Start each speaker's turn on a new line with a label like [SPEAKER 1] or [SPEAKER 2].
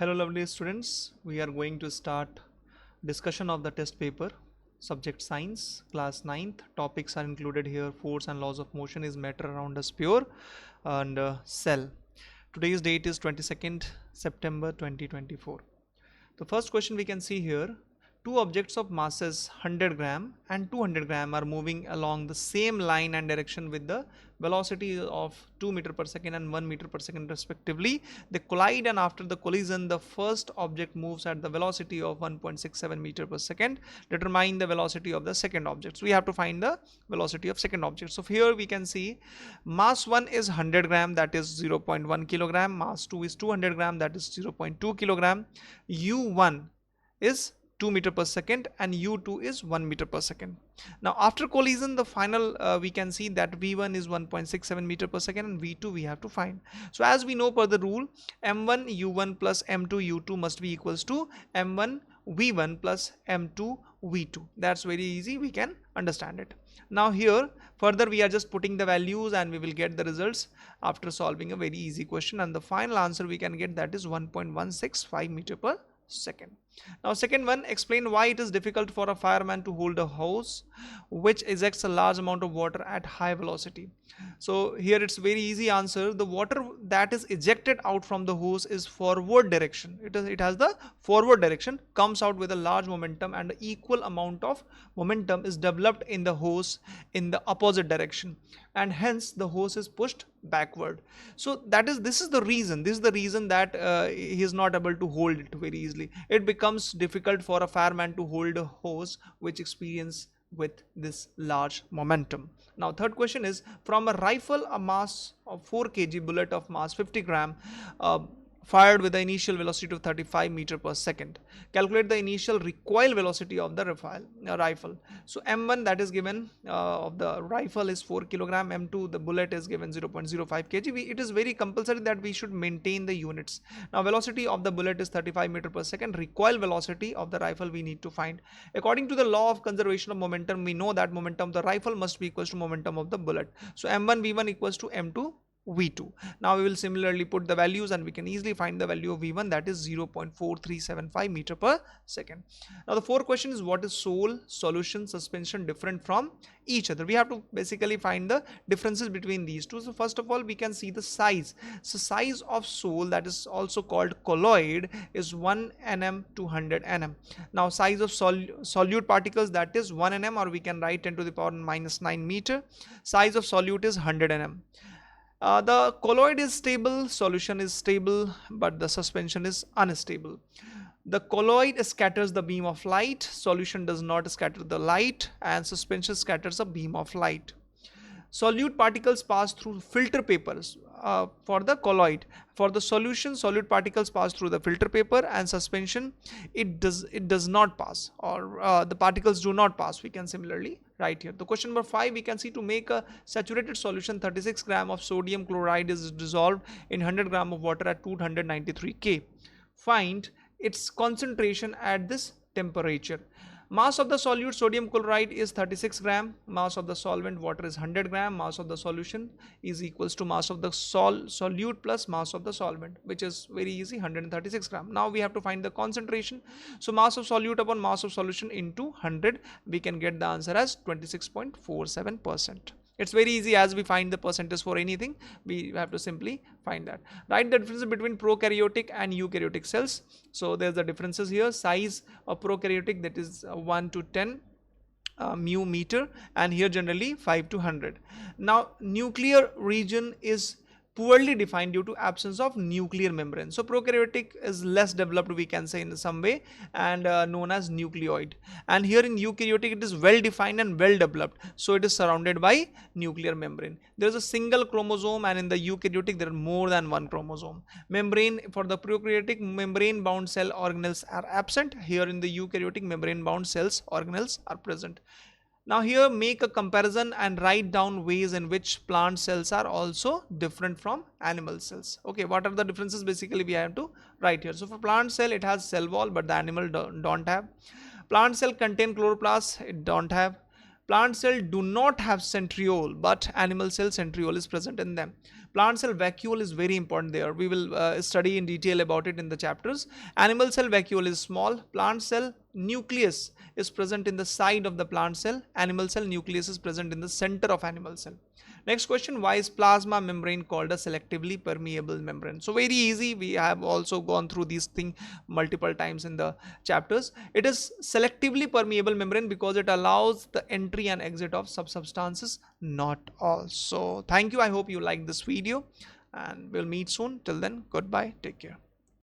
[SPEAKER 1] Hello lovely students, we are going to start discussion of the test paper, subject science, class 9th. Topics are included here. Force and laws of motion is matter around a sphere and cell. Today's date is 22nd September 2024. The first question we can see here, two objects of masses 100 gram and 200 gram are moving along the same line and direction with the velocity of 2 meter per second and 1 meter per second respectively. They collide, and after the collision the first object moves at the velocity of 1.67 meter per second. Determine the velocity of the second object. So we have to find the velocity of second object. So here we can see mass 1 is 100 gram, that is 0.1 kilogram. Mass 2 is 200 gram, that is 0.2 kilogram. U1 is 2 meter per second and U2 is 1 meter per second. Now after collision the final we can see that V1 is 1.67 meter per second and V2 we have to find. So as we know per the rule, M1 U1 plus M2 U2 must be equals to M1 V1 plus M2 V2. That's very easy, we can understand it. Now here further we are just putting the values and we will get the results after solving a very easy question, and the final answer we can get, that is 1.165 meter per second. Now second one, explain why it is difficult for a fireman to hold a hose which ejects a large amount of water at high velocity. So here it's very easy answer. The water that is ejected out from the hose is forward direction. It has the forward direction, comes out with a large momentum, and equal amount of momentum is developed in the hose in the opposite direction, and hence the hose is pushed backward. So this is the reason that he is not able to hold it very easily. It becomes difficult for a fireman to hold a hose which experience with this large momentum. Now third question is, from a rifle a mass of 4 kg bullet of mass 50 gram fired with the initial velocity of 35 meter per second. Calculate the initial recoil velocity of the rifle. So M1 that is given of the rifle is 4 kilogram, M2 the bullet is given 0.05 kg. It is very compulsory that we should maintain the units. Now velocity of the bullet is 35 meter per second. Recoil velocity of the rifle we need to find. According to the law of conservation of momentum, we know that momentum of the rifle must be equals to momentum of the bullet. So M1 V1 equals to M2 V2. Now we will similarly put the values and we can easily find the value of V1, that is 0.4375 meter per second. Now the fourth question is, what is sole, solution, suspension different from each other? We have to basically find the differences between these two. So first of all we can see the size. So size of sole, that is also called colloid, is 1 nm to 100 nm. Now size of solute particles, that is 1 nm, or we can write 10 to the power minus 9 meter. Size of solute is 100 nm. The colloid is stable, solution is stable, but the suspension is unstable. The colloid scatters the beam of light, solution does not scatter the light, and suspension scatters a beam of light. Solute particles pass through filter papers for the colloid. For the solution, solute particles pass through the filter paper, and suspension it does not pass, or the particles do not pass. We can similarly write here. The question number 5, we can see, to make a saturated solution 36 gram of sodium chloride is dissolved in 100 gram of water at 293 K. Find its concentration at this temperature. Mass of the solute sodium chloride is 36 gram, mass of the solvent water is 100 gram, mass of the solution is equals to mass of the solute plus mass of the solvent, which is very easy, 136 gram. Now we have to find the concentration. So mass of solute upon mass of solution into 100, we can get the answer as 26.47%. It's very easy, as we find the percentage for anything, we have to simply find that. Write the difference between prokaryotic and eukaryotic cells. So there's the differences here. Size of prokaryotic, that is 1 to 10 mu meter, and here generally 5 to 100. Now nuclear region is poorly defined due to absence of nuclear membrane. So prokaryotic is less developed, we can say, in some way, and known as nucleoid. And here in eukaryotic it is well defined and well developed, so it is surrounded by nuclear membrane. There is a single chromosome, and in the eukaryotic there are more than one chromosome. Membrane, for the prokaryotic, membrane bound cell organelles are absent. Here in the eukaryotic, membrane bound cells organelles are present. Now here make a comparison and write down ways in which plant cells are also different from animal cells. Okay, what are the differences? Basically we have to write here. So for plant cell it has cell wall, but the animal don't have. Plant cell contain chloroplast, it don't have. Plant cell do not have centriole, but animal cell centriole is present in them. Plant cell vacuole is very important there. We will study in detail about it in the chapters. Animal cell vacuole is small. Plant cell nucleus is present in the side of the plant cell. Animal cell nucleus is present in the center of animal cell. Next question, why is plasma membrane called a selectively permeable membrane? So very easy, we have also gone through these things multiple times in the chapters. It is selectively permeable membrane because it allows the entry and exit of substances, not all. So thank you, I hope you like this video and we'll meet soon. Till then, goodbye, take care.